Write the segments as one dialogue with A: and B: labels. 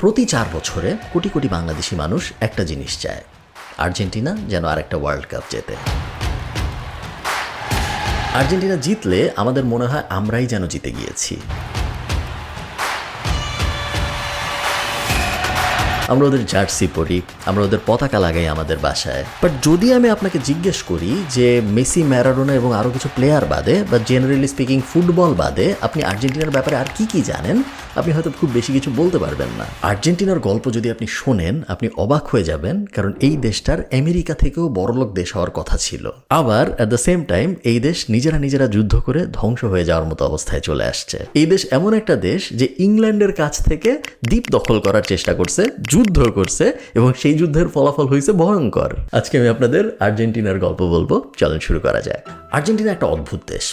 A: প্রতি 4 বছরে কোটি কোটি বাংলাদেশি মানুষ একটা জিনিস চায়, আর্জেন্টিনা যেন আরেকটা ওয়ার্ল্ড কাপ জেতে। আর্জেন্টিনা জিতলে আমাদের মনে হয় আমরাই যেন জিতে গিয়েছি। আমরা ওদের জার্সি পরি, আমরা ওদের পতাকা লাগাই আমাদের বাসায়। বাট যদি আমি আপনাকে জিজ্ঞেস করি যে মেসি, ম্যারাডোনা এবং আরও কিছু প্লেয়ার বাদে বা জেনারেলি স্পিকিং ফুটবল বাদে আপনি আর্জেন্টিনার ব্যাপারে আর কি জানেন, আপনি হয়তো খুব বেশি কিছু বলতে পারবেন না। আর্জেন্টিনার গল্প যদি আপনি শোনেন আপনি অবাক হয়ে যাবেন, কারণ এই দেশটার আমেরিকা থেকেও বড়লোক দেশ হওয়ার কথা ছিল। আবার অ্যাট দ্য সেম টাইম এই দেশ নিজেরা যুদ্ধ করে ধ্বংস হয়ে যাওয়ার মতো অবস্থায় চলে আসছে। এই দেশ এমন একটা দেশ যে ইংল্যান্ডের কাছ থেকে দ্বীপ দখল করার চেষ্টা করছে, যুদ্ধ করছে, এবং সেই যুদ্ধের ফলাফল হয়েছে ভয়ঙ্কর। আজকে আমি আপনাদের আর্জেন্টিনার গল্প বলবো, চলেন শুরু করা যায়। আর্জেন্টিনা একটা অদ্ভুত দেশ।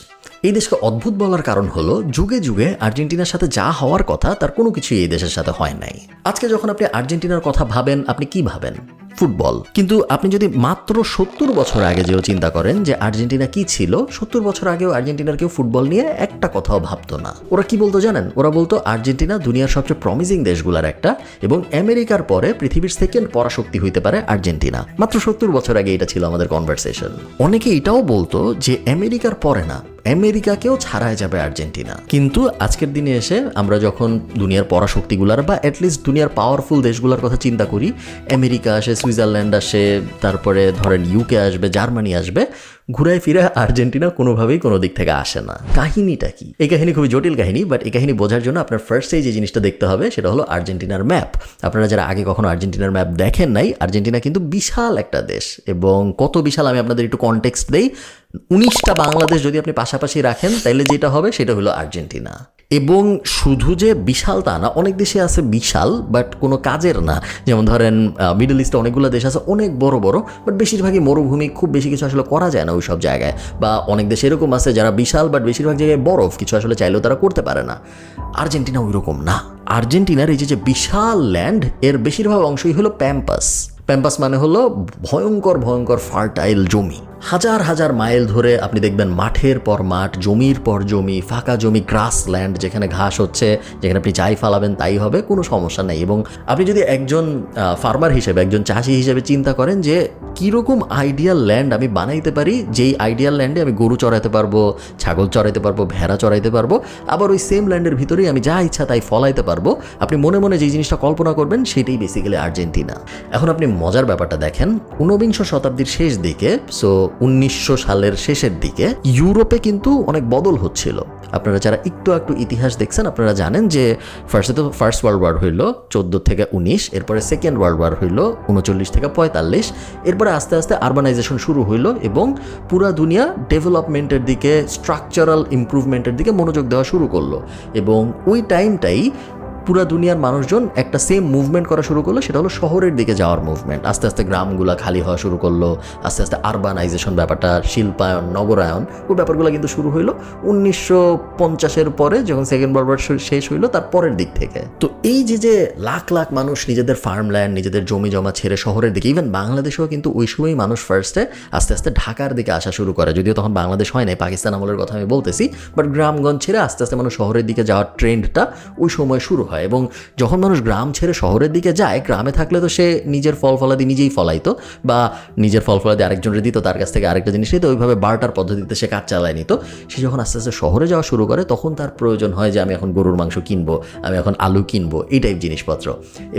A: এই দেশকে অদ্ভুত বলার কারণ হলো যুগে যুগে আর্জেন্টিনার সাথে যা হওয়ার কথা তার কোনো কিছুই এই দেশের সাথে হয় নাই। আজকে যখন আপনি আর্জেন্টিনার কথা ভাবেন, আপনি কি ভাবেন? ফুটবল। কিন্তু আপনি যদি মাত্র 70 বছর আগে যেও চিন্তা করেন যে আর্জেন্টিনা কি ছিল, 70 বছর আগেও আর্জেন্টিনার কেউ ফুটবল নিয়ে একটা কথাও ভাবতো না। ওরা কি বলতো জানেন? ওরা বলতো আর্জেন্টিনা দুনিয়ার সবচেয়ে প্রমিজিং দেশগুলোর একটা, এবং আমেরিকার পরে পৃথিবীর সেকেন্ড পরাশক্তি হইতে পারে আর্জেন্টিনা। মাত্র 70 বছর আগে এটা ছিল আমাদের কনভারসেশন। অনেকে এটাও বলতো যে আমেরিকার পরে না, আমেরিকাকেও ছাড়ায় যাবে আর্জেন্টিনা। কিন্তু আজকের দিনে এসে আমরা যখন দুনিয়ার পরাশক্তিগুলার বা অ্যাটলিস্ট দুনিয়ার পাওয়ারফুল দেশগুলোর কথা চিন্তা করি, আমেরিকা আসে, সুইজারল্যান্ড আসে, তারপরে ধরেন ইউকে আসবে, জার্মানি আসবে, ঘুরায় ফিরে আর্জেন্টিনা কোনোভাবেই কোনো দিক থেকে আসে না। কাহিনীটা কি? এই কাহিনী খুবই জটিল কাহিনী, বাট এই কাহিনী বোঝার জন্য আপনার ফার্স্টেই যে জিনিসটা দেখতে হবে সেটা হলো আর্জেন্টিনার ম্যাপ। আপনারা যারা আগে কখনো আর্জেন্টিনার ম্যাপ দেখেন নাই, আর্জেন্টিনা কিন্তু বিশাল একটা দেশ, এবং কত বিশাল আমি আপনাদের একটু কনটেক্সট দেই। 19টা বাংলাদেশ যদি আপনি পাশাপাশি রাখেন তাহলে যেটা হবে সেটা হলো আর্জেন্টিনা। এবং শুধু যে বিশাল তা না, অনেক দেশে আছে বিশাল বাট কোনো কাজের না। যেমন ধরেন মিডল ইস্টে অনেকগুলো দেশ আছে অনেক বড় বড়, বাট বেশিরভাগই মরুভূমি, খুব বেশি কিছু আসলে করা যায় না ওই সব জায়গায়। বা অনেক দেশ এরকম আছে যারা বিশাল বাট বেশিরভাগ জায়গায় বরফ, কিছু আসলে চাইলেও তারা করতে পারে না। আর্জেন্টিনা ওই রকম না। আর্জেন্টিনার এই যে বিশাল ল্যান্ড, এর বেশিরভাগ অংশই হলো প্যাম্পাস। প্যাম্পাস মানে হলো ভয়ঙ্কর ভয়ঙ্কর ফার্টাইল জমি। হাজার হাজার মাইল ধরে আপনি দেখবেন মাঠের পর মাঠ, জমির পর জমি, ফাঁকা জমি, গ্রাস ল্যান্ড, যেখানে ঘাস হচ্ছে, যেখানে আপনি যাই ফালাবেন তাই হবে, কোনো সমস্যা নেই। এবং আপনি যদি একজন ফার্মার হিসেবে, একজন চাষি হিসেবে চিন্তা করেন যে কীরকম আইডিয়াল ল্যান্ড আমি বানাইতে পারি, যেই আইডিয়াল ল্যান্ডে আমি গরু চড়াইতে পারবো, ছাগল চড়াইতে পারবো, ভেড়া চড়াইতে পারবো, আবার ওই সেম ল্যান্ডের ভিতরেই আমি যা ইচ্ছা তাই ফলাইতে পারবো, আপনি মনে মনে যেই জিনিসটা কল্পনা করবেন সেটাই বেসিক্যালি আর্জেন্টিনা। এখন আপনি মজার ব্যাপারটা দেখেন, 19বিংশ শতাব্দীর শেষ দিকে, সো 1900 সালের শেষের দিকে ইউরোপে কিন্তু অনেক বদল হচ্ছিল। আপনারা যারা একটু ইতিহাস দেখছেন আপনারা জানেন যে ফার্স্ট ওয়ার্ল্ড ওয়ার হইল 14 থেকে 19, এরপরে সেকেন্ড ওয়ার্ল্ড ওয়ার হইল 39 থেকে 45, এরপরে আস্তে আস্তে আরবানাইজেশন শুরু হইল এবং পুরা দুনিয়া ডেভেলপমেন্টের দিকে, স্ট্রাকচারাল ইমপ্রুভমেন্টের দিকে মনোযোগ দেওয়া শুরু করলো। এবং ওই টাইমটাই পুরা দুনিয়ার মানুষজন একটা সেম মুভমেন্ট করা শুরু করলো, সেটা হলো শহরের দিকে যাওয়ার মুভমেন্ট। আস্তে আস্তে গ্রামগুলো খালি হওয়া শুরু করলো, আস্তে আস্তে আরবানাইজেশন ব্যাপারটা, শিল্পায়ন, নগরায়ন, ওই ব্যাপারগুলো কিন্তু শুরু হইলো 1950-এর পরে, যখন সেকেন্ড ওয়ার্ল্ড ওয়ার শেষ হইলো তার পরের দিক থেকে। তো এই যে লাখ লাখ মানুষ নিজেদের ফার্মল্যান্ড, নিজেদের জমি জমা ছেড়ে শহরের দিকে, ইভেন বাংলাদেশেও কিন্তু ওই সময়ই মানুষ ফার্স্টে আস্তে আস্তে ঢাকার দিকে আসা শুরু করে, যদিও তখন বাংলাদেশ হয় নাই, পাকিস্তান আমলের কথা আমি বলতেছি, বাট গ্রামগঞ্জ ছেড়ে আস্তে আস্তে মানুষ শহরের দিকে যাওয়ার ট্রেন্ডটা ওই সময় শুরু হয়। এবং যখন মানুষ গ্রাম ছেড়ে শহরের দিকে যায়, গ্রামে থাকলে তো সে নিজের ফল ফলাদি নিজেই ফলাইতো, বা নিজের ফল ফলাদি আরেকজনের দিত, তার কাছ থেকে আরেকটা জিনিস নিত, ওইভাবে বার্টার পদ্ধতিতে সে কাজ চালায় নিত। সে যখন আস্তে আস্তে শহরে যাওয়া শুরু করে তখন তার প্রয়োজন হয় যে আমি এখন গরুর মাংস কিনবো, আমি এখন আলু কিনবো, এই টাইপ জিনিসপত্র।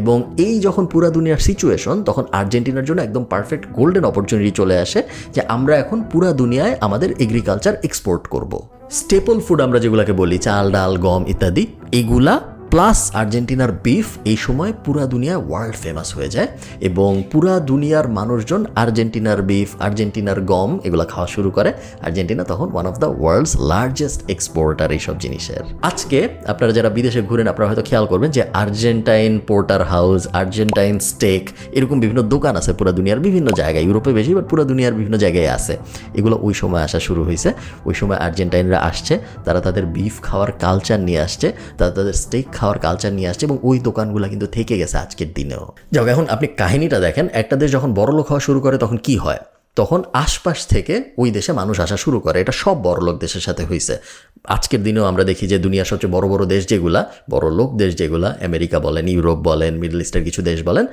A: এবং এই যখন পুরা দুনিয়ার সিচুয়েশন, তখন আর্জেন্টিনার জন্য একদম পারফেক্ট গোল্ডেন অপরচুনিটি চলে আসে যে আমরা এখন পুরা দুনিয়ায় আমাদের এগ্রিকালচার এক্সপোর্ট করব। স্টেপল ফুড আমরা যেগুলোকে বলি, চাল, ডাল, গম ইত্যাদি, এগুলা প্লাস আর্জেন্টিনার বিফ এই সময় পুরা দুনিয়ায় ওয়ার্ল্ড ফেমাস হয়ে যায়, এবং পুরা দুনিয়ার মানুষজন আর্জেন্টিনার বিফ, আর্জেন্টিনার গম এগুলো খাওয়া শুরু করে। আর্জেন্টিনা তখন one of the world's largest exporter এইসব জিনিসের। আজকে আপনারা যারা বিদেশে ঘুরেন আপনারা হয়তো খেয়াল করবেন যে Argentine porter house, Argentine steak, এরকম বিভিন্ন দোকান আছে পুরা দুনিয়ার বিভিন্ন জায়গায়, ইউরোপে বেশি বাট পুরা দুনিয়ার বিভিন্ন জায়গায় আছে। এগুলো ওই সময় আসা শুরু হয়েছে। ওই সময় আর্জেন্টাইনরা আসছে, তারা তাদের বিফ খাওয়ার কালচার নিয়ে আসছে, তারা তাদের স্টেক খাওয়ার কালচার নিয়ে আসছে, এবং ওই দোকানগুলো কিন্তু থেকে গেছে আজকের দিনেও। যাক, এখন আপনি কাহিনীটা দেখেন, একটা দেশ যখন বড়লোক হওয়া শুরু করে তখন কি হয়? তখন আশপাশ থেকে ওই দেশে মানুষ আসা শুরু করে। এটা সব বড়লোক দেশের সাথে হয়েছে। আজকের দিনেও আমরা দেখি যে দুনিয়ার সবচেয়ে বড় বড় দেশ যেগুলা, বড় লোক দেশ যেগুলা, আমেরিকা বলেন, ইউরোপ বলেন, মিডল ইস্টের কিছু দেশ বলেন,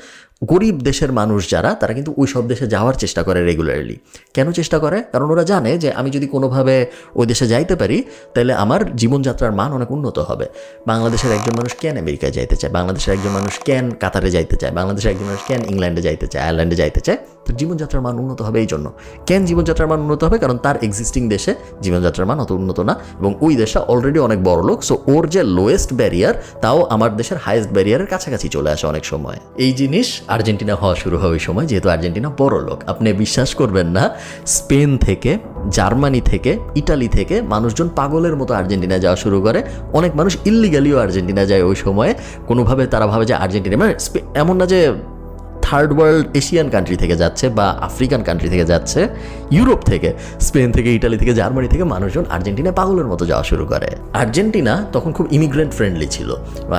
A: গরিব দেশের মানুষ যারা, তারা কিন্তু ওই সব দেশে যাওয়ার চেষ্টা করে রেগুলারলি। কেন চেষ্টা করে? কারণ ওরা জানে যে আমি যদি কোনোভাবে ওই দেশে যাইতে পারি তাহলে আমার জীবনযাত্রার মান অনেক উন্নত হবে। বাংলাদেশের একজন মানুষ কেন আমেরিকায় যাইতে চায়, বাংলাদেশের একজন মানুষ কেন কাতারে যাইতে চায়, বাংলাদেশের একজন মানুষ কেন ইংল্যান্ডে যাইতে চায়, আয়ারল্যান্ডে যাইতে চায়? তো জীবনযাত্রার মান উন্নত হবে এই জন্য। কেন জীবনযাত্রার মান উন্নত হবে? কারণ তার এক্সিস্টিং দেশে জীবনযাত্রার মান অত উন্নত না, এবং ওই দেশটা অলরেডি অনেক বড় লোক। সো ওর যে লোয়েস্ট ব্যারিয়ার, তাও আমার দেশের হাইয়েস্ট ব্যারিয়ারের কাছাকাছি চলে আসে অনেক সময়। এই জিনিস আর্জেন্টিনা হওয়া শুরু হয় ওই সময়, যেহেতু আর্জেন্টিনা বড় লোক। আপনি বিশ্বাস করবেন না, স্পেন থেকে, জার্মানি থেকে, ইটালি থেকে মানুষজন পাগলের মতো আর্জেন্টিনা যাওয়া শুরু করে। অনেক মানুষ ইল্লিগালিও আর্জেন্টিনা যায় ওই সময়ে। কোনোভাবে তারা ভাবে যে আর্জেন্টিনা, মানে এমন না যে থার্ড ওয়ার্ল্ড এশিয়ান কান্ট্রি থেকে যাচ্ছে বা আফ্রিকান কান্ট্রি থেকে যাচ্ছে, ইউরোপ থেকে, স্পেন থেকে, ইটালি থেকে, জার্মানি থেকে মানুষজন আর্জেন্টিনা পাগলের মতো যাওয়া শুরু করে। আর্জেন্টিনা তখন খুব ইমিগ্রেন্ট ফ্রেন্ডলি ছিল।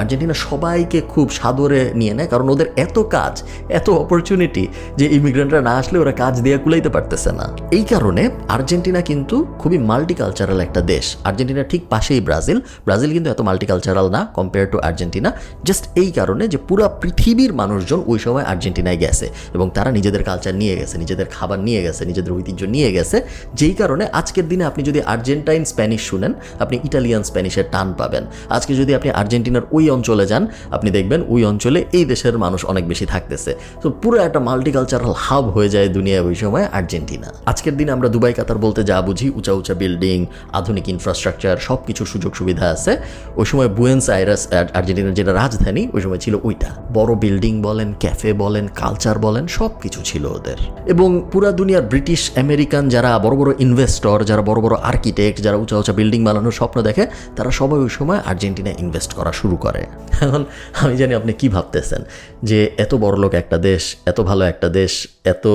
A: আর্জেন্টিনা সবাইকে খুব সাদরে নিয়ে নেয়, কারণ ওদের এত কাজ, এত অপরচুনিটি যে ইমিগ্রেন্টরা না আসলে ওরা কাজ দিয়ে কুলাইতে পারতেছে না। এই কারণে আর্জেন্টিনা কিন্তু খুবই মাল্টিকালচারাল একটা দেশ। আর্জেন্টিনার ঠিক পাশেই ব্রাজিল। ব্রাজিল কিন্তু এত মাল্টিকালচারাল না কম্পেয়ার টু আর্জেন্টিনা, জাস্ট এই কারণে যে পুরো পৃথিবীর মানুষজন ওই সময় আর্জেন্টিনায় গেছে এবং তারা নিজেদের কালচার নিয়ে গেছে, নিজেদের খাবার নিয়ে গেছে, নিজেদের ঐতিহ্য নিয়ে গেছে। যেই কারণে আজকের দিনে আপনি যদি আর্জেন্টাইন স্প্যানিশ শুনেন, আপনি ইটালিয়ান স্প্যানিশের টান পাবেন। আজকে যদি আপনি আর্জেন্টিনার ওই অঞ্চলে যান, আপনি দেখবেন ওই অঞ্চলে এই দেশের মানুষ অনেক বেশি থাকতেছে। তো পুরো একটা মাল্টিকালচারাল হাব হয়ে যায় দুনিয়া ওই সময় আর্জেন্টিনা। আজকের দিনে আমরা দুবাই, কাতার বলতে যা বুঝি, উঁচা উঁচা বিল্ডিং, আধুনিক ইনফ্রাস্ট্রাকচার, সব কিছুর সুযোগ সুবিধা আছে। ওই সময় বুয়েন্স আইরেস, আর্জেন্টিনার যেটা রাজধানী, ওই সময় ছিল ওইটা। বড় বিল্ডিং বলেন, ক্যাফে বলেন, কালচার বলেন, সব কিছু ছিল ওদের। এবং পুরা দুনিয়ার ব্রিটিশ, আমেরিকান যারা বড় বড় ইনভেস্টর, যারা বড় বড় আর্কিটেক্ট, যারা উঁচা উঁচা বিল্ডিং বানানোর স্বপ্ন দেখে, তারা সবাই ওই সময় আর্জেন্টিনায় ইনভেস্ট করা শুরু করে। এখন আমি জানি আপনি কি ভাবতেছেন যে এত বড় লোক একটা দেশ, এত ভালো একটা দেশ, এত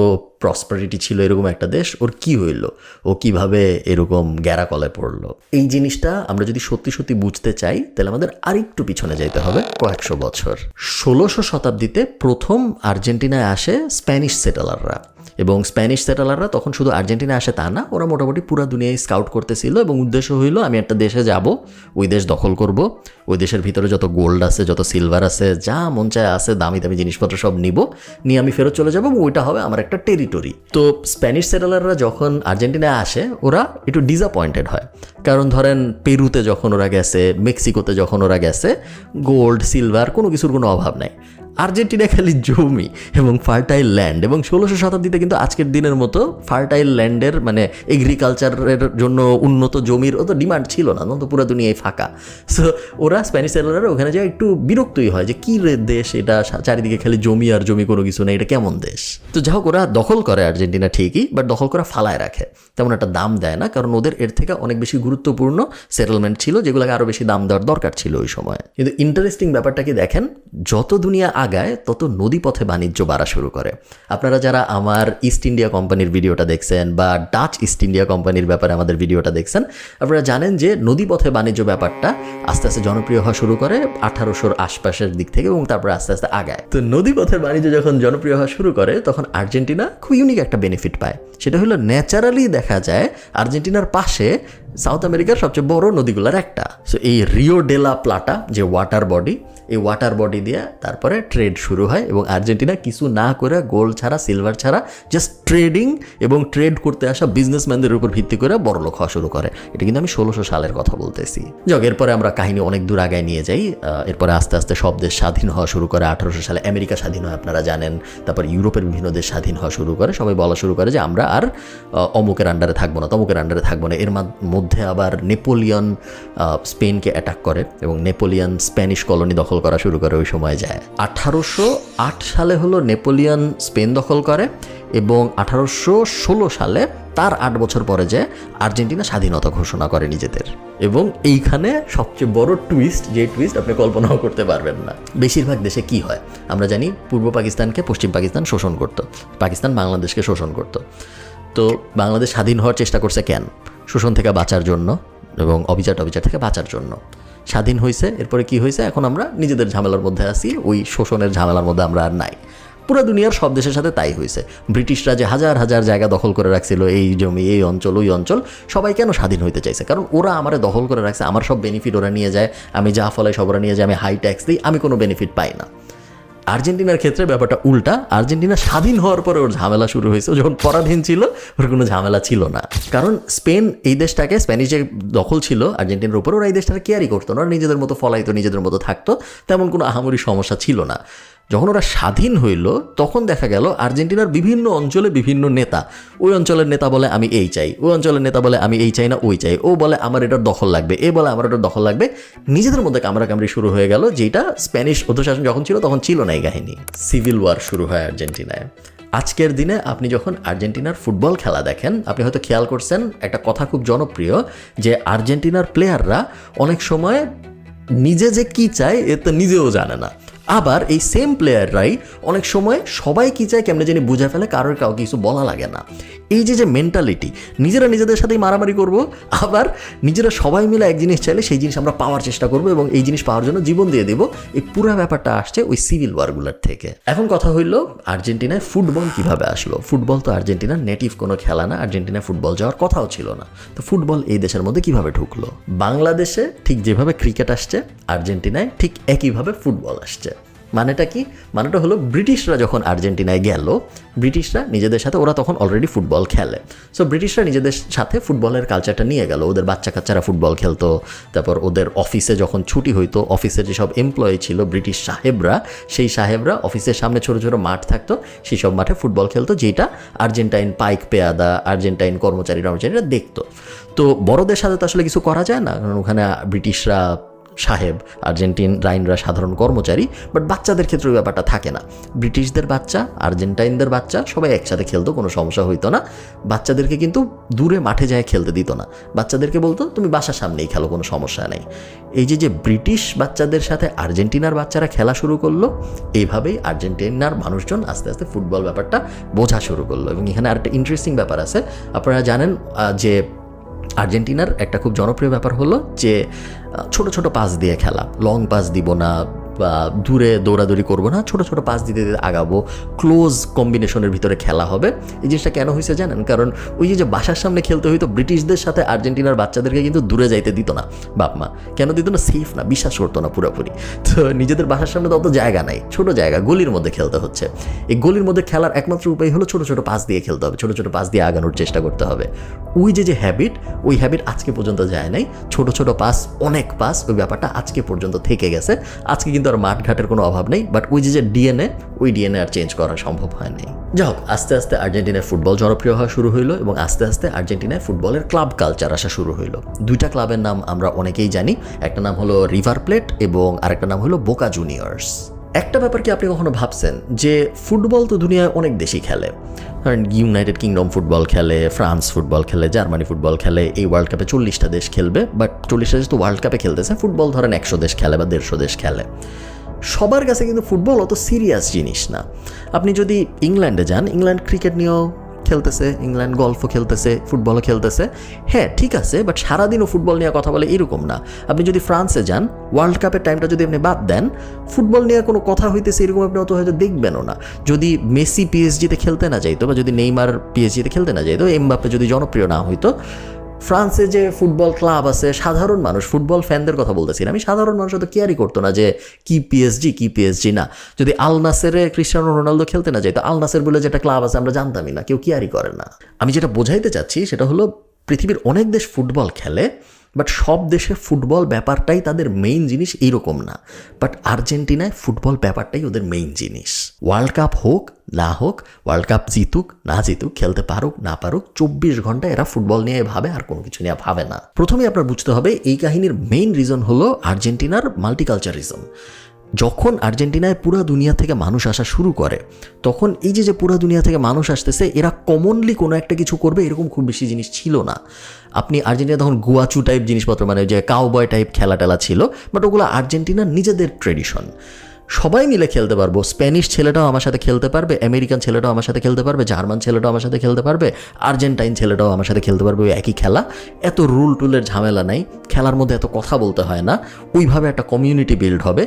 A: প্রসপারিটি ছিল এরকম একটা দেশ, ওর কি হইল, ও কিভাবে এরকম গ্যারাকলে পড়লো? এই জিনিসটা আমরা যদি সত্যি সত্যি বুঝতে চাই তাহলে আমাদের আরেকটু পিছনে যাইতে হবে কয়েকশো বছর। 16শো শতাব্দীতে প্রথম আর্জেন্টিনায় আসে স্প্যানিশ সেটেলাররা। এবং স্প্যানিশ সেটেলাররা তখন শুধু আর্জেন্টিনা আসে তা না, ওরা মোটামুটি পুরো দুনিয়ায় স্কাউট করতেছিল এবং উদ্দেশ্য হইল আমি একটা দেশে যাব, ওই দেশ দখল করব, ওই দেশের ভিতরে যত গোল্ড আছে, যত সিলভার আছে, যা মন চায় আছে, দামি দামি জিনিসপত্র সব নিয়ে আমি ফেরত চলে যাব এবং ওইটা হবে আমার একটা টেরিটরি। তো স্প্যানিশ সেটেলাররা যখন আর্জেন্টিনায় আসে ওরা একটু ডিসঅ্যাপয়েন্টেড হয়, কারণ ধরেন পেরুতে যখন ওরা গেছে, মেক্সিকোতে যখন ওরা গেছে, গোল্ড সিলভার কোনো কিছুর কোনো অভাব নাই। আর্জেন্টিনা খালি জমি এবং ফার্টাইল ল্যান্ড। এবং 16শো শতাব্দীতে কিন্তু আজকের দিনের মতো ফার্টাইল ল্যান্ডের, মানে এগ্রিকালচারের জন্য উন্নত জমির অত ডিমান্ড ছিল না, তো পুরো দুনিয়ায় ফাঁকা। সো ওরা স্প্যানিশ সেটেলাররা ওখানে যায় একটু বিরক্তই হয় যে কী রে দেশ এটা, চারিদিকে খালি জমি আর জমি, কোনো কিছু নেই, এটা কেমন দেশ? তো যাই হোক, ওরা দখল করে আর্জেন্টিনা ঠিকই, বাট দখল করা ফালায় রাখে, তেমন একটা দাম দেয় না, কারণ ওদের এর থেকে অনেক বেশি গুরুত্বপূর্ণ সেটেলমেন্ট ছিল যেগুলোকে আরও বেশি দাম দেওয়ার দরকার ছিল ওই সময়। কিন্তু ইন্টারেস্টিং ব্যাপারটা কি দেখেন, যত দুনিয়া আগায় তত নদীপথে বাণিজ্য বাড়া শুরু করে। আপনারা যারা আমার ইস্ট ইন্ডিয়া কোম্পানির ভিডিওটা দেখছেন বা ডাচ ইস্ট ইন্ডিয়া কোম্পানির ব্যাপারে আমাদের ভিডিওটা দেখছেন, আপনারা জানেন যে নদীপথে বাণিজ্য ব্যাপারটা আস্তে আস্তে জনপ্রিয় হওয়া শুরু করে 1800-র আশপাশের দিক থেকে এবং তারপরে আস্তে আস্তে আগায়। তো নদীপথের বাণিজ্য যখন জনপ্রিয় হওয়া শুরু করে তখন আর্জেন্টিনা খুব ইউনিক একটা বেনিফিট পায়। সেটা হলো ন্যাচারালি দেখা যায় আর্জেন্টিনার পাশে সাউথ আমেরিকার সবচেয়ে বড় নদীগুলোর একটা। সো এই রিও ডে লা প্লাটা যে ওয়াটার বডি, এই ওয়াটার বডি দিয়ে তারপরে ট্রেড শুরু হয় এবং আর্জেন্টিনা কিছু না করে, গোল্ড ছাড়া, সিলভার ছাড়া, জাস্ট ট্রেডিং এবং ট্রেড করতে আসা বিজনেসম্যানদের উপর ভিত্তি করে বড়লোক হওয়া শুরু করে। এটা কিন্তু আমি 1600 সালের কথা বলতেছি। যাক, এরপরে আমরা কাহিনী অনেক দূর আগায় নিয়ে যাই। এরপরে আস্তে আস্তে সব দেশ স্বাধীন হওয়া শুরু করে। 1800 সালে আমেরিকা স্বাধীন হয়, আপনারা জানেন। তারপর ইউরোপের বিভিন্ন দেশ স্বাধীন হওয়া শুরু করে। সবাই বলা শুরু করে যে আমরা আর অমুকের আন্ডারে থাকবো না, তমুকের আন্ডারে থাকবো না। এর মধ্যে আবার নেপোলিয়ন স্পেনকে অ্যাটাক করে এবং নেপোলিয়ন স্প্যানিশ কলোনি দখল করা শুরু করে। ওই সময় যায় 1808 সালে হলো নেপোলিয়ন স্পেন দখল করে এবং 1816 সালে তার 8 বছর পরে যে আর্জেন্টিনা স্বাধীনতা ঘোষণা করে নিজেদের। এবং এইখানে সবচেয়ে বড় টুইস্ট, যে টুইস্ট আপনি কল্পনাও করতে পারবেন না। বেশিরভাগ দেশে কি হয় আমরা জানি, পূর্ব পাকিস্তানকে পশ্চিম পাকিস্তান শোষণ করত, পাকিস্তান বাংলাদেশকে শোষণ করত। তো বাংলাদেশ স্বাধীন হওয়ার চেষ্টা করছে কেন? শোষণ থেকে বাঁচার জন্য এবং অবিচার থেকে বাঁচার জন্য। স্বাধীন হয়েছে, এরপরে কি হয়েছে? এখন আমরা নিজেদের ঝামেলার মধ্যে আছি, ওই শোষণের ঝামেলার মধ্যে আমরা আর নাই। পুরো দুনিয়ার সব দেশের সাথে তাই হয়েছে। ব্রিটিশরা যে হাজার হাজার জায়গা দখল করে রাখছিল, এই জমি, এই অঞ্চল, ওই অঞ্চল, সবাই কেন স্বাধীন হইতে চাইছে? কারণ ওরা আমারে দখল করে রাখছে, আমার সব বেনিফিট ওরা নিয়ে যায়, আমি যা ফলাই সব ওরা নিয়ে যায়, আমি হাই ট্যাক্স দিই, আমি কোনো বেনিফিট পাই না। আর্জেন্টিনার ক্ষেত্রে ব্যাপারটা উল্টা। আর্জেন্টিনা স্বাধীন হওয়ার পরে ওর ঝামেলা শুরু হয়েছে, যখন পরাধীন ছিল ওর কোনো ঝামেলা ছিল না। কারণ স্পেন এই দেশটাকে, স্প্যানিশ যে দখল ছিল আর্জেন্টিনার উপর, ওরা এই দেশটাকে কেয়ারই করতো না, নিজেদের মতো ফলাইতো, নিজেদের মতো থাকতো, তেমন কোনো আহামরি সমস্যা ছিল না। যখন ওরা স্বাধীন হইল তখন দেখা গেল আর্জেন্টিনার বিভিন্ন অঞ্চলে বিভিন্ন নেতা, ওই অঞ্চলের নেতা বলে আমি এই চাই, ওই অঞ্চলের নেতা বলে আমি এই চাই না ওই চাই, ও বলে আমার এটার দখল লাগবে, এ বলে আমার এটার দখল লাগবে, নিজেদের মধ্যে কামড়াকামড়ি শুরু হয়ে গেল, যেটা স্প্যানিশ অধিশাসন যখন ছিল তখন ছিল না এই কাহিনী। সিভিল ওয়ার শুরু হয় আর্জেন্টিনায়। আজকের দিনে আপনি যখন আর্জেন্টিনার ফুটবল খেলা দেখেন, আপনি হয়তো খেয়াল করছেন একটা কথা খুব জনপ্রিয়, যে আর্জেন্টিনার প্লেয়াররা অনেক সময় নিজে যে কি চায় এ তো নিজেও জানে না। আবার এই সেম প্লেয়াররাই অনেক সময় সবাই কী চায় কেমনে জানি বুঝে ফেলে, কারোর কাউকে কিছু বলা লাগে না। এই যে মেন্টালিটি, নিজেরা নিজেদের সাথেই মারামারি করব, আবার নিজেরা সবাই মিলে এক জিনিস চাইলে সেই জিনিস আমরা পাওয়ার চেষ্টা করব এবং এই জিনিস পাওয়ার জন্য জীবন দিয়ে দেবো, এই পুরো ব্যাপারটা আসছে ওই সিভিল ওয়ারগুলোর থেকে। এখন কথা হইল আর্জেন্টিনায় ফুটবল কিভাবে আসলো। ফুটবল তো আর্জেন্টিনার নেটিভ কোনো খেলা না, আর্জেন্টিনায় ফুটবল যাওয়ার কথাও ছিল না। তো ফুটবল এই দেশের মধ্যে কিভাবে ঢুকলো? বাংলাদেশে ঠিক যেভাবে ক্রিকেট আসছে, আর্জেন্টিনায় ঠিক একইভাবে ফুটবল আসছে। মানেটা কি? মানেটা হলো ব্রিটিশরা যখন আর্জেন্টিনায় গেল, ব্রিটিশরা নিজেদের সাথে, ওরা তখন অলরেডি ফুটবল খেলে, সো ব্রিটিশরা নিজেদের সাথে ফুটবলের কালচারটা নিয়ে গেল। ওদের বাচ্চা কাচ্চারা ফুটবল খেলতো, তারপর ওদের অফিসে যখন ছুটি হইতো, অফিসের যেসব এমপ্লয়ি ছিল ব্রিটিশ সাহেবরা, সেই সাহেবরা অফিসের সামনে ছোটো ছোটো মাঠ থাকতো, সেই সব মাঠে ফুটবল খেলতো, যেটা আর্জেন্টাইন পাইক পেয়াদা, আর্জেন্টাইন কর্মচারীরা দেখতো। তো বড়দের সাথে তো আসলে কিছু করা যায় না, কারণ ওখানে ব্রিটিশরা সাহেব, আর্জেন্টিন রাইনরা সাধারণ কর্মচারী, বাট বাচ্চাদের ক্ষেত্রে ওই ব্যাপারটা থাকে না। ব্রিটিশদের বাচ্চা, আর্জেন্টাইনদের বাচ্চা সবাই একসাথে খেলতো, কোনো সমস্যা হইতো না। বাচ্চাদেরকে কিন্তু দূরে মাঠে যায় খেলতে দিত না, বাচ্চাদেরকে বলতো তুমি বাসার সামনেই খেলো, কোনো সমস্যা নেই। এই যে ব্রিটিশ বাচ্চাদের সাথে আর্জেন্টিনার বাচ্চারা খেলা শুরু করলো, এইভাবেই আর্জেন্টিনার মানুষজন আস্তে আস্তে ফুটবল ব্যাপারটা বোঝা শুরু করলো। এবং এখানে আরেকটা ইন্টারেস্টিং ব্যাপার আছে, আপনারা জানেন যে আর্জেন্টিনার একটা খুব জনপ্রিয় ব্যাপার হলো যে ছোট ছোট পাস দিয়ে খেলা, লং পাস দিব না বা দূরে দৌড়াদৌড়ি করবো না, ছোট ছোট পাস দিতে দিতে আগাবো, ক্লোজ কম্বিনেশনের ভিতরে খেলা হবে। এই জিনিসটা কেন হয়েছে জানেন? কারণ ওই যে বাসার সামনে খেলতে হইতো, ব্রিটিশদের সাথে আর্জেন্টিনার বাচ্চাদেরকে কিন্তু দূরে যাইতে দিত না বাপ মা। কেন দিত না? সেফ না, বিশ্বাস করতো না পুরোপুরি। তো নিজেদের বাসার সামনে তো অত জায়গা নাই, ছোট জায়গা, গলির মধ্যে খেলতে হচ্ছে। এই গলির মধ্যে খেলার একমাত্র উপায় হলো ছোট ছোট পাস দিয়ে খেলতে হবে, ছোট ছোট পাস দিয়ে আগানোর চেষ্টা করতে হবে। ওই যে হ্যাবিট, ওই হ্যাবিট আজকে পর্যন্ত যায় নাই। ছোট ছোট পাস, অনেক পাস, ওই ব্যাপারটা আজকে পর্যন্ত থেকে গেছে। আজকে কিন্তু আর মাঠঘাটের কোনো অভাব নেই, বাট ওই যে ডিএনএ, ওই ডিএনএ আর চেঞ্জ করা সম্ভব হয় নাই। যাই হোক, আস্তে আস্তে আর্জেন্টিনায় ফুটবল জনপ্রিয় হওয়া শুরু হইলো এবং আস্তে আস্তে আর্জেন্টিনায় ফুটবলের ক্লাব কালচার আসা শুরু হইলো। দুইটা ক্লাবের নাম আমরা অনেকেই জানি, একটা নাম হলো রিভার প্লেট এবং আরেকটা নাম হলো বোকা জুনিয়র্স। একটা ব্যাপার কি আপনি কখনো ভাবছেন যে ফুটবল তো দুনিয়ায় অনেক দেশই খেলে, কারণ ইউনাইটেড কিংডম ফুটবল খেলে, ফ্রান্স ফুটবল খেলে, জার্মানি ফুটবল খেলে, এই ওয়ার্ল্ড কাপে 40টা দেশ খেলবে, বাট 40টা দেশ তো ওয়ার্ল্ড কাপে খেলতেছে, ফুটবল ধরেন 100 দেশ খেলে বা 150 দেশ খেলে। সবার কাছে কিন্তু ফুটবল অত সিরিয়াস জিনিস না। আপনি যদি ইংল্যান্ডে যান, ইংল্যান্ড ক্রিকেট নিয়েও খেলতেছে, ইংল্যান্ড গল্ফও খেলতেছে, ফুটবলও খেলতেছে, হ্যাঁ ঠিক আছে, বাট সারাদিনও ফুটবল নিয়ে কথা বলে এরকম না। আপনি যদি ফ্রান্সে যান, ওয়ার্ল্ড কাপের টাইমটা যদি আপনি বাদ দেন, ফুটবল নিয়ে কোনো কথা হইতেছে এরকম আপনি অত হয়তো দেখবেনও না। যদি মেসি পিএসজিতে খেলতে না যাইতো বা যদি নেইমার পিএসজিতে খেলতে না যাইতো, এমবাপ্পে যদি জনপ্রিয় না হইতো, ফ্রান্সে যে ফুটবল ক্লাব আছে, সাধারণ মানুষ, ফুটবল ফ্যানদের কথা বলতেছি না আমি, সাধারণ মানুষ তো কেয়ারই করতো না যে কি পিএসজি না। যদি আল নাসেরে ক্রিস্টিয়ানো রোনালদো খেলতে না যাইতো, আল নাসের বলে যেটা ক্লাব আছে আমরা জানতামই না, কেউ কেয়ারই করে না। আমি যেটা বোঝাইতে চাচ্ছি সেটা হলো পৃথিবীর অনেক দেশ ফুটবল খেলে, বাট সব দেশে ফুটবল ব্যাপারটাই তাদের মেইন জিনিস এইরকম না। বাট আর্জেন্টিনায় ফুটবল ব্যাপারটাই ওদের মেইন জিনিস। ওয়ার্ল্ড কাপ হোক না হোক, ওয়ার্ল্ড কাপ জিতুক না জিতুক, খেলতে পারুক না পারুক, 24 ঘন্টা এরা ফুটবল নিয়ে ভাবে, আর কোনো কিছু নিয়ে ভাবে না। প্রথমে আপনার বুঝতে হবে এই কাহিনীর মেইন রিজন হলো আর্জেন্টিনার মাল্টিকালচারিজম। যখন আর্জেন্টিনায় পুরো দুনিয়া থেকে মানুষ আসা শুরু করে, তখন এই যে পুরো দুনিয়া থেকে মানুষ আসতেছে, এরা কমনলি কোনো একটা কিছু করবে এরকম খুব বেশি জিনিস ছিল না। আপনি আর্জেন্টিনা তখন গুয়াচু টাইপ জিনিসপত্র, মানে যে কাউবয় টাইপ খেলা টেলা ছিল, বাট ওগুলো আর্জেন্টিনার নিজেদের ট্রেডিশন। সবাই মিলে খেলতে পারবো। স্প্যানিশ ছেলেটাও আমার সাথে খেলতে পারবে, আমেরিকান ছেলেটাও আমার সাথে খেলতে পারবে, জার্মান ছেলেটাও আমার সাথে খেলতে পারবে, আর্জেন্টাইন ছেলেটাও আমার সাথে খেলতে পারবে। ওই একই খেলা, এত রুল টুলের ঝামেলা নাই, খেলার মধ্যে এত কথা বলতে হয় না, ওইভাবে একটা কমিউনিটি বিল্ড হবে।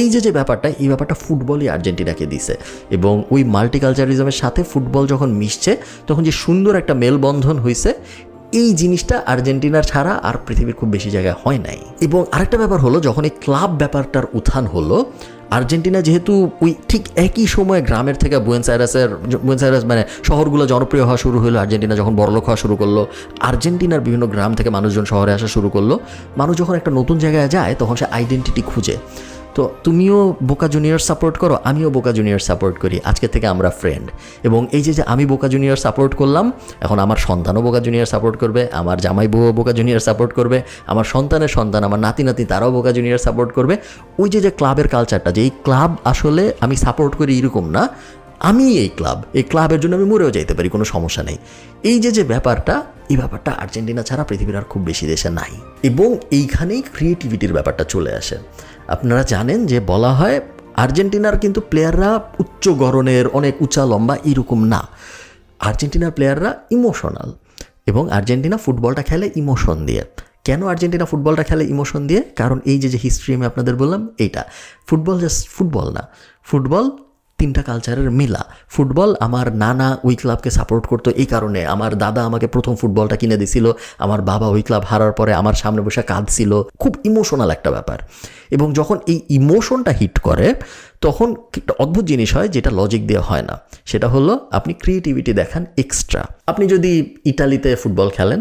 A: এই যে ব্যাপারটা, এই ব্যাপারটা ফুটবলই আর্জেন্টিনাকে দিছে। এবং ওই মাল্টিকালচারিজমের সাথে ফুটবল যখন মিশছে তখন যে সুন্দর একটা মেলবন্ধন হয়েছে, এই জিনিসটা আর্জেন্টিনার ছাড়া আর পৃথিবীর খুব বেশি জায়গায় হয় নাই। এবং আরেকটা ব্যাপার হলো, যখন এই ক্লাব ব্যাপারটার উত্থান হলো, আর্জেন্টিনা যেহেতু ওই ঠিক একই সময় গ্রামের থেকে বুয়েন্স আয়ারেস মানে শহরগুলো জনপ্রিয় হওয়া শুরু হলো, আর্জেন্টিনা যখন বড়লোক হওয়া শুরু করলো, আর্জেন্টিনার বিভিন্ন গ্রাম থেকে মানুষজন শহরে আসা শুরু করলো। মানুষ যখন একটা নতুন জায়গায় যায় তখন সে আইডেন্টিটি খুঁজে। তো তুমিও বোকা জুনিয়র সাপোর্ট করো, আমিও বোকা জুনিয়র সাপোর্ট করি, আজকে থেকে আমরা ফ্রেন্ড। এবং এই যে আমি বোকা জুনিয়র সাপোর্ট করলাম, এখন আমার সন্তানও বোকা জুনিয়র সাপোর্ট করবে, আমার জামাই বউও বোকা জুনিয়র সাপোর্ট করবে, আমার সন্তানের সন্তান, আমার নাতি তারাও বোকা জুনিয়র সাপোর্ট করবে। ওই যে ক্লাবের কালচারটা, যে এই ক্লাব আসলে আমি সাপোর্ট করি এরকম না, আমি এই ক্লাবের জন্য আমি মরেও যাইতে পারি, কোনো সমস্যা নেই। এই যে ব্যাপারটা, এই ব্যাপারটা আর্জেন্টিনা ছাড়া পৃথিবীর আর খুব বেশি দেশে নাই। এবং এইখানেই ক্রিয়েটিভিটির ব্যাপারটা চলে আসে। আপনারা জানেন যে বলা হয় আর্জেন্টিনার কিন্তু প্লেয়াররা উচ্চ গড়নের, অনেক উঁচা লম্বা এরকম না। আর্জেন্টিনার প্লেয়াররা ইমোশনাল, এবং আর্জেন্টিনা ফুটবলটা খেলে ইমোশন দিয়ে। কেন আর্জেন্টিনা ফুটবলটা খেলে ইমোশন দিয়ে? কারণ এই যে হিস্ট্রি আমি আপনাদের বললাম, এইটা ফুটবল জাস্ট ফুটবল না, ফুটবল তিনটা কালচারের মিলা। ফুটবল আমার নানা ওই ক্লাবকে সাপোর্ট করতো, এই কারণে আমার দাদা আমাকে প্রথম ফুটবলটা কিনে দিছিল, আমার বাবা ওই ক্লাব হারার পরে আমার সামনে বসে কাঁদছিল। খুব ইমোশনাল একটা ব্যাপার। এবং যখন এই ইমোশনটা হিট করে তখন একটা অদ্ভুত জিনিস হয়, যেটা লজিক দিয়ে হয় না। সেটা হলো আপনি ক্রিয়েটিভিটি দেখান এক্সট্রা। আপনি যদি ইটালিতে ফুটবল খেলেন,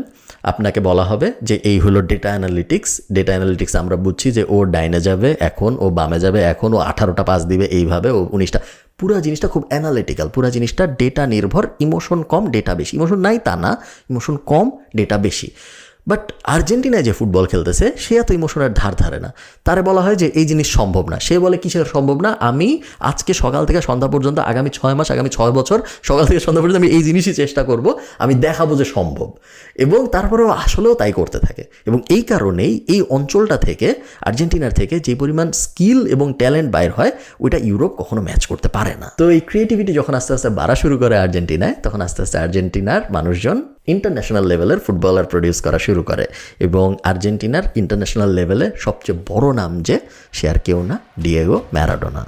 A: আপনাকে বলা হবে যে এই হলো ডেটা অ্যানালিটিক্স। আমরা বুঝছি যে ও ডাইনে যাবে এখন, ও বামে যাবে এখন, ও 18টা পাস দিবে এইভাবে, ও 19টা। পুরো জিনিসটা খুব অ্যানালিটিক্যাল, পুরো জিনিসটা ডেটা নির্ভর। ইমোশন কম, ডেটা বেশি। ইমোশন নাই তা না, ইমোশন কম, ডেটা বেশি। বাট আর্জেন্টিনায় যে ফুটবল খেলতেছে সে এত ইমোশনের ধারে না। তারে বলা হয় যে এই জিনিস সম্ভব না। সে বলে কিসের সম্ভব না? আমি আজকে সকাল থেকে সন্ধ্যা পর্যন্ত, আগামী 6 মাস, আগামী 6 বছর সকাল থেকে সন্ধ্যা পর্যন্ত আমি এই জিনিসই চেষ্টা করব, আমি দেখাবো যে সম্ভব। এবং তারপরেও আসলেও তাই করতে থাকে। এবং এই কারণেই এই অঞ্চলটা থেকে, আর্জেন্টিনার থেকে যে পরিমাণ স্কিল এবং ট্যালেন্ট বাইর হয়, ওইটা ইউরোপ কখনো ম্যাচ করতে পারে না। তো এই ক্রিয়েটিভিটি যখন আস্তে আস্তে বাড়া শুরু করে আর্জেন্টিনায়, তখন আস্তে আস্তে আর্জেন্টিনার মানুষজন ইন্টারন্যাশনাল লেভেলের ফুটবলার প্রডিউস করা শুরু করে। এবং আর্জেন্টিনার ইন্টারন্যাশনাল লেভেলে সবচেয়ে বড় নাম যে, সে আর কেউ না, ডিয়েগো ম্যারাডোনা।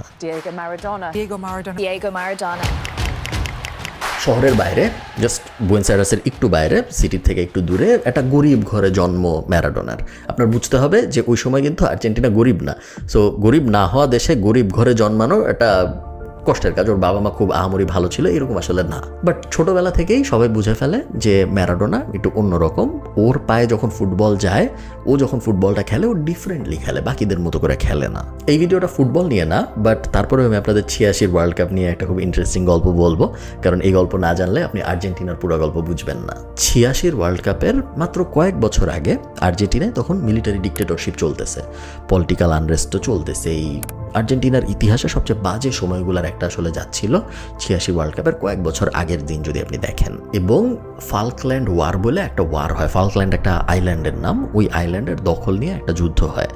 A: শহরের বাইরে, জাস্ট বুয়েন্স আয়ারেসের একটু বাইরে, সিটির থেকে একটু দূরে একটা গরিব ঘরে জন্ম ম্যারাডোনার। আপনার বুঝতে হবে যে ওই সময় কিন্তু আর্জেন্টিনা গরিব না। সো গরিব না হওয়া দেশে গরিব ঘরে জন্মানো এটা কষ্টের কাজ। ওর বাবা মা খুব আহামরি ভালো ছিল এরকম আসলে না। বাট ছোটবেলা থেকেই সবাই বুঝে ফেলে যে ম্যারাডোনা একটু অন্যরকম। ওর পায়ে যখন ফুটবল যায়, ও যখন ফুটবলটা খেলে, ও ডিফারেন্টলি খেলে, বাকিদের মতো করে খেলে না। এই ভিডিওটা ফুটবল নিয়ে না, বাট তারপরেও আমি আপনাদের 86 ওয়ার্ল্ড কাপ নিয়ে একটা খুব ইন্টারেস্টিং গল্প বলবো, কারণ এই গল্প না জানলে আপনি আর্জেন্টিনার পুরো গল্প বুঝবেন না। 86 ওয়ার্ল্ড কাপের মাত্র কয়েক বছর আগে আর্জেন্টিনায় তখন মিলিটারি ডিক্টেটরশিপ চলতেছে, পলিটিক্যাল আনরেস্টও চলতেছে। এই আর্জেন্টিনার ইতিহাসে সবচেয়ে বাজে সময়গুলোর একটা আসলে যাচ্ছিল 86 ওয়ার্ল্ড কাপের কয়েক বছর আগের দিন যদি আপনি দেখেন। এবং ফাল্কল্যান্ড ওয়ার বলে একটা ওয়ার হয়। ফাল্কল্যান্ড একটা আইল্যান্ডের নাম। ওই আইল্যান্ডের দখল নিয়ে একটা যুদ্ধ হয়।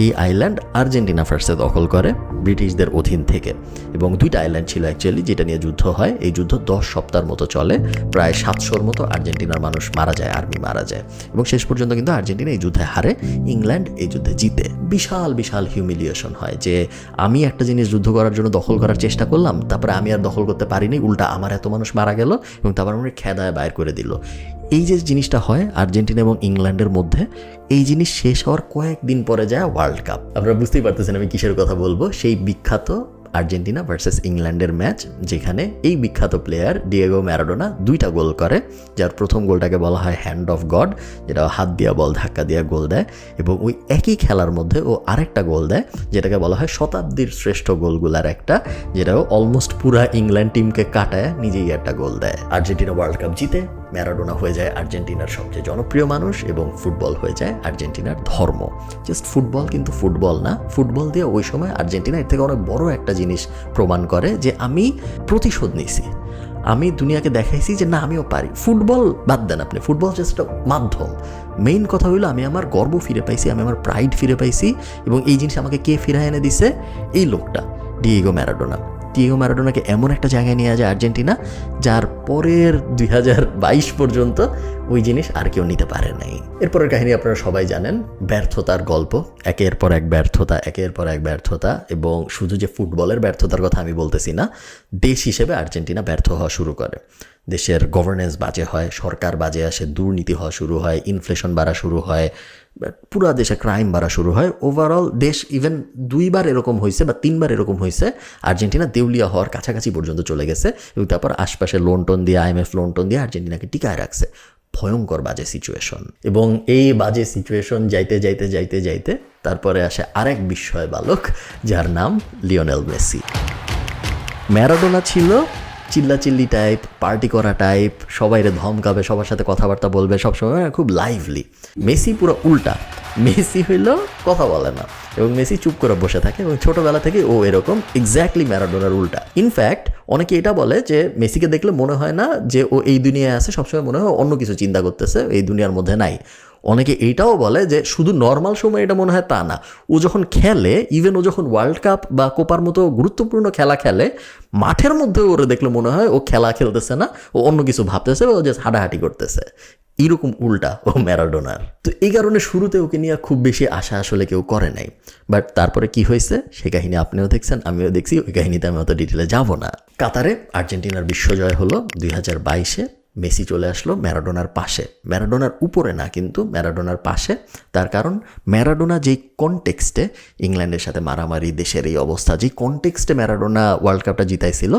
A: এই আইল্যান্ড আর্জেন্টিনা ফার্স্টে দখল করে ব্রিটিশদের অধীন থেকে। এবং দুইটা আইল্যান্ড ছিল অ্যাকচুয়ালি, যেটা নিয়ে যুদ্ধ হয়। এই যুদ্ধ 10 সপ্তাহের মতো চলে। প্রায় 700-র মতো আর্জেন্টিনার মানুষ মারা যায়, আর্মি মারা যায়। এবং শেষ পর্যন্ত কিন্তু আর্জেন্টিনা এই যুদ্ধে হারে, ইংল্যান্ড এই যুদ্ধে জিতে। বিশাল বিশাল হিউমিলিয়েশন হয় যে আমি একটা জিনিস যুদ্ধ করার জন্য দখল করার চেষ্টা করলাম, তারপরে আমি আর দখল করতে পারিনি, উল্টা আমার এত মানুষ মারা গেল এবং তারপর আমার খেদায় বাইর করে দিল। এই যে জিনিসটা হয় আর্জেন্টিনা এবং ইংল্যান্ডের মধ্যে, এই জিনিস শেষ হওয়ার কয়েকদিন পরে যায় ওয়ার্ল্ড কাপ। আপনারা বুঝতেই পারতেছেন আমি কিসের কথা বলবো। সেই বিখ্যাত আর্জেন্টিনা ভার্সেস ইংল্যান্ডের ম্যাচ, যেখানে এই বিখ্যাত প্লেয়ার ডিয়েগো ম্যারাডোনা 2টা গোল করে, যার প্রথম গোলটাকে বলা হয় হ্যান্ড অফ গড, যেটা হাত দিয়া বল ধাক্কা দিয়া গোল দেয়। এবং ওই একই খেলার মধ্যে ও আরেকটা গোল দেয়, যেটাকে বলা হয় শতাব্দীর শ্রেষ্ঠ গোলগুলার একটা, যেটাও অলমোস্ট পুরা ইংল্যান্ড টিমকে কাটায় নিজেই একটা গোল দেয়। আর্জেন্টিনা ওয়ার্ল্ড কাপ জিতে, ম্যারাডোনা হয়ে যায় আর্জেন্টিনার সবচেয়ে জনপ্রিয় মানুষ এবং ফুটবল হয়ে যায় আর্জেন্টিনার ধর্ম। জাস্ট ফুটবল কিন্তু ফুটবল না, ফুটবল দিয়ে ওই সময় আর্জেন্টিনা এর থেকে অনেক বড় একটা জিনিস প্রমাণ করে যে আমি প্রতিশোধ নিয়েছি, আমি দুনিয়াকে দেখাইছি যে না আমিও পারি। ফুটবল বাদ দেন আপনি, ফুটবল জাস্ট মাধ্যম। মেইন কথা হইলো আমি আমার গর্ব ফিরে পাইছি, আমি আমার প্রাইড ফিরে পাইছি। এবং এই জিনিস আমাকে কে ফিরে এনে দিছে? এই লোকটা, ডিয়েগো ম্যারাডোনাকে এমন একটা জায়গায় নিয়ে যায় আর্জেন্টিনা, যার পরের 2022 পর্যন্ত ওই জিনিস আর কেউ নিতে পারে নাই। এরপরের কাহিনী আপনারা সবাই জানেন, ব্যর্থতার গল্প, একের পর এক ব্যর্থতা, এবং শুধু যে ফুটবলের ব্যর্থতার কথা আমি বলতেছি না, দেশ হিসেবে আর্জেন্টিনা ব্যর্থ হওয়া শুরু করে। দেশের গভর্নেন্স বাজে হয়, সরকার বাজে আসে, দুর্নীতি হওয়া শুরু হয়, ইনফ্লেশন বাড়া শুরু হয়, পুরা দেশে ক্রাইম বাড়া শুরু হয়। ওভারঅল দেশ ইভেন 2বার এরকম হয়েছে বা 3বার এরকম হয়েছে, আর্জেন্টিনা দেউলিয়া হওয়ার কাছাকাছি পর্যন্ত চলে গেছে, এবং তারপর আশপাশে লোন টোন দিয়ে, IMF লোন টোন দিয়ে আর্জেন্টিনাকে টিকায় রাখছে। ভয়ঙ্কর বাজে সিচুয়েশন। এবং এই বাজে সিচুয়েশন যাইতে তারপরে আসে আরেক বিস্ময় বালক, যার নাম লিওনেল মেসি। ম্যারাডোনা ছিল চিল্লাচিল্লি টাইপ, পার্টি করা টাইপ, সবাইরে ধমকাবে, সবার সাথে কথাবার্তা বলবে, সবসময় খুব লাইভলি। মেসি পুরো উল্টা, মেসি হইল কথা বলে না, এবং মেসি চুপ করে বসে থাকে, এবং ছোটোবেলা থেকে ও এরকম এক্স্যাক্টলি ম্যারাডোনার উল্টা। ইনফ্যাক্ট অনেকে এটা বলে যে মেসিকে দেখলে মনে হয় না যে ও এই দুনিয়ায় আছে, সবসময় মনে হয় অন্য কিছু চিন্তা করতেছে, এই দুনিয়ার মধ্যে নাই। অনেকে এইটাও বলে যে শুধু নর্মাল সময় এটা মনে হয় তা না, ও যখন খেলে, ইভেন ও যখন ওয়ার্ল্ড কাপ বা কোপার মতো গুরুত্বপূর্ণ খেলা খেলে, মাঠের মধ্যে ওরে দেখলে মনে হয় ও খেলা খেলতেছে না, ও অন্য কিছু ভাবতেছে, ও জাস্ট হাঁটাহাঁটি করতেছে। এরকম উল্টা ও ম্যারাডোনার। তো এই কারণে শুরুতে ওকে নিয়ে খুব বেশি আশা আসলে কেউ করে নাই। বাট তারপরে কি হয়েছে সেই কাহিনী আপনিও দেখছেন, আমিও দেখছি, ওই কাহিনীতে আমি অত ডিটেলে যাব না। কাতারে আর্জেন্টিনার বিশ্বজয় হলো 2022-এ। মেসি চলে আসলো ম্যারাডোনার পাশে, ম্যারাডোনার উপরে না কিন্তু ম্যারাডোনার পাশে। তার কারণ ম্যারাডোনা যেই কনটেক্সটে ইংল্যান্ডের সাথে মারামারি, দেশের এই অবস্থা, যেই কনটেক্সটে ম্যারাডোনা ওয়ার্ল্ড কাপটা জিতাইছিল,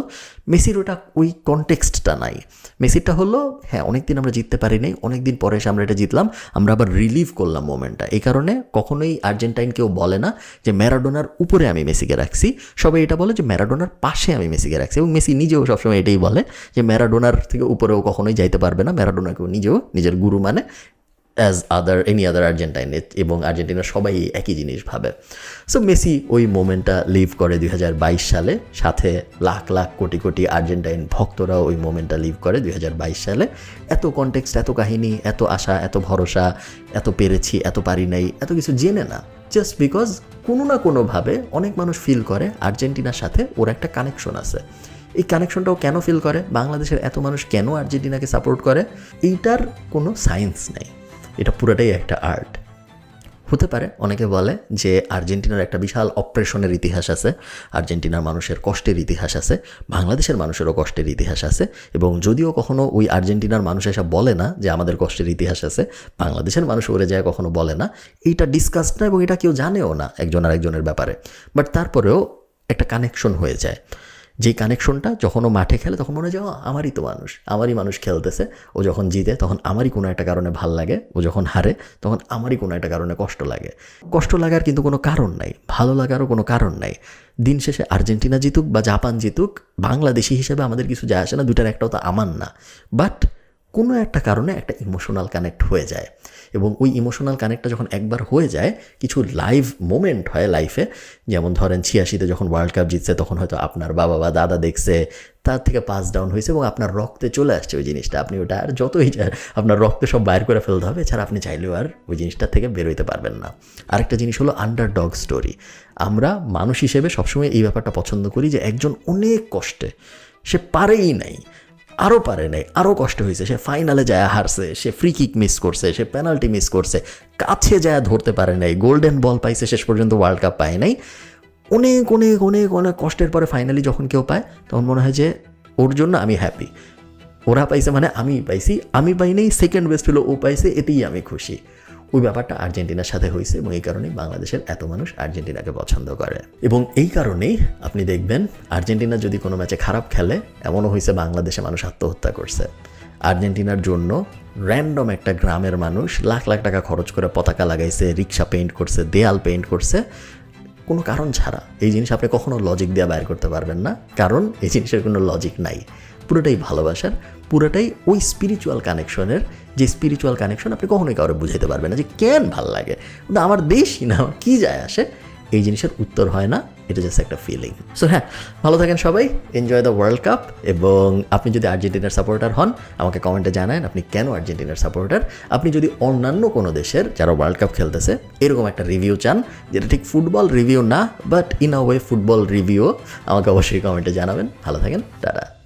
A: মেসির ওটা ওই কনটেক্সটটা নাই। মেসিরটা হলো, হ্যাঁ অনেকদিন আমরা জিততে পারিনি, অনেকদিন পরে এসে আমরা এটা জিতলাম, আমরা আবার রিলিভ করলাম মোমেন্টটা। এই কারণে কখনোই আর্জেন্টাইন কেউ বলে না যে ম্যারাডোনার উপরে আমি মেসিকে রাখছি, সবাই এটা বলে যে ম্যারাডোনার পাশে আমি মেসিকে রাখছি। এবং মেসি নিজেও সবসময় এটাই বলে যে ম্যারাডোনার থেকে উপরেও কখনোই যাইতে পারবে না, ম্যারাডোনাকেও নিজেও নিজের গুরু মানে অ্যাজ এনি আদার আর্জেন্টাইন, এবং আর্জেন্টিনার সবাই একই জিনিস ভাবে। সো মেসি ওই মোমেন্টটা লিভ করে 2022 সালে, সাথে লাখ লাখ কোটি কোটি আর্জেন্টাইন ভক্তরাও ওই মোমেন্টটা লিভ করে 2022 সালে। এত কনটেক্সট, এত কাহিনী, এত আশা, এত ভরসা, এত পেরেছি, এত পারি নাই, এত কিছু জেনে না, জাস্ট বিকজ কোনো না কোনোভাবে অনেক মানুষ ফিল করে আর্জেন্টিনার সাথে ওর একটা কানেকশন আছে। এই কানেকশনটাও কেন ফিল করে, বাংলাদেশের এত মানুষ কেন আর্জেন্টিনাকে সাপোর্ট করে, এইটার কোনো সায়েন্স নেই, এটা পুরোটাই একটা আর্ট। হতে পারে অনেকে বলে যে আর্জেন্টিনার একটা বিশাল অপারেশনের ইতিহাস আছে, আর্জেন্টিনার মানুষের কষ্টের ইতিহাস আছে, বাংলাদেশের মানুষেরও কষ্টের ইতিহাস আছে, এবং যদিও কখনো ওই আর্জেন্টিনার মানুষ এসব বলে না যে আমাদের কষ্টের ইতিহাস আছে, বাংলাদেশের মানুষ ওরে যায় কখনো বলে না, এইটা ডিসকাস না, এবং এটা কেউ জানেও না একজন আরেকজনের ব্যাপারে। বাট তারপরেও একটা কানেকশন হয়ে যায়, যেই কানেকশনটা যখন ও মাঠে খেলে তখন মনে হয় যে আমারই মানুষ খেলতেছে, ও যখন জিতে তখন আমারই কোনো একটা কারণে ভাল লাগে, ও যখন হারে তখন আমারই কোনো একটা কারণে কষ্ট লাগে। কষ্ট লাগার কিন্তু কোনো কারণ নাই, ভালো লাগারও কোনো কারণ নাই। দিন শেষে আর্জেন্টিনা জিতুক বা জাপান জিতুক, বাংলাদেশি হিসেবে আমাদের কিছু যায় আসে না, দুটার একটাও তো আমার না। বাট কোনো একটা কারণে একটা ইমোশনাল কানেক্ট হয়ে যায়, এবং ওই ইমোশনাল কানেক্টটা যখন একবার হয়ে যায়, কিছু লাইভ মোমেন্ট হয় লাইফে। যেমন ধরেন 86-তে যখন ওয়ার্ল্ড কাপ জিতছে, তখন হয়তো আপনার বাবা বা দাদা দেখছে, তার থেকে পাস ডাউন হয়েছে, এবং আপনার রক্তে চলে আসছে ওই জিনিসটা। আপনি ওটা আর যতই আপনার রক্তে সব বাইর করে ফেলতে হবে, এছাড়া আপনি চাইলেও আর ওই জিনিসটা থেকে বেরোইতে পারবেন না। আরেকটা জিনিস হলো আন্ডারডগ স্টোরি। আমরা মানুষ হিসেবে সবসময় এই ব্যাপারটা পছন্দ করি যে একজন অনেক কষ্টে, সে পারেই নাই, আরও পারে নাই, আরও কষ্ট হয়েছে, সে ফাইনালে যায় হারছে, সে ফ্রি কিক মিস করছে, সে পেনাল্টি মিস করছে, কাছে যায় ধরতে পারে নাই, গোল্ডেন বল পাইছে, শেষ পর্যন্ত ওয়ার্ল্ড কাপ পায় নাই, অনেক অনেক অনেক অনেক কষ্টের পরে ফাইনালি যখন কেউ পায়, তখন মনে হয় যে ওর জন্য আমি হ্যাপি, ওরা পাইছে মানে আমি পাইছি, আমি পাই নাই, সেকেন্ড বেস্ট হলো ও পাইছে, এতেই আমি খুশি। ওই ব্যাপারটা আর্জেন্টিনার সাথে হয়েছে, এবং এই কারণেই বাংলাদেশের এত মানুষ আর্জেন্টিনাকে পছন্দ করে। এবং এই কারণেই আপনি দেখবেন আর্জেন্টিনা যদি কোনো ম্যাচে খারাপ খেলে, এমনও হয়েছে বাংলাদেশে মানুষ আত্মহত্যা করছে। আর্জেন্টিনার জন্য র্যান্ডম একটা গ্রামের মানুষ লাখ লাখ টাকা খরচ করে পতাকা লাগাইছে, রিক্সা পেইন্ট করছে, দেয়াল পেইন্ট করছে, কোনো কারণ ছাড়া। এই জিনিস আপনি কখনো লজিক দিয়ে বাইর করতে পারবেন না, কারণ এই জিনিসের কোনো লজিক নাই। পুরোটাই ভালোবাসার, পুরোটাই ওই স্পিরিচুয়াল কানেকশনের, যে স্পিরিচুয়াল কানেকশন আপনি কখনোই কাউরে বুঝাইতে পারবেন না যে কেন ভাল লাগে, কিন্তু আমার দেশই না, কী যায় আসে, এই জিনিসের উত্তর হয় না, এটা জাস্ট একটা ফিলিং। সো হ্যাঁ, ভালো থাকেন সবাই, এনজয় দ্য ওয়ার্ল্ড কাপ। এবং আপনি যদি আর্জেন্টিনার সাপোর্টার হন, আমাকে কমেন্টে জানান আপনি কেন আর্জেন্টিনার সাপোর্টার। আপনি যদি অন্যান্য কোনো দেশের যারা ওয়ার্ল্ড কাপ খেলতেছে এরকম একটা রিভিউ চান, যেটা ঠিক ফুটবল রিভিউ না but in a way football review, আমাকে অবশ্যই কমেন্টে জানাবেন। ভালো থাকেন, টাটা।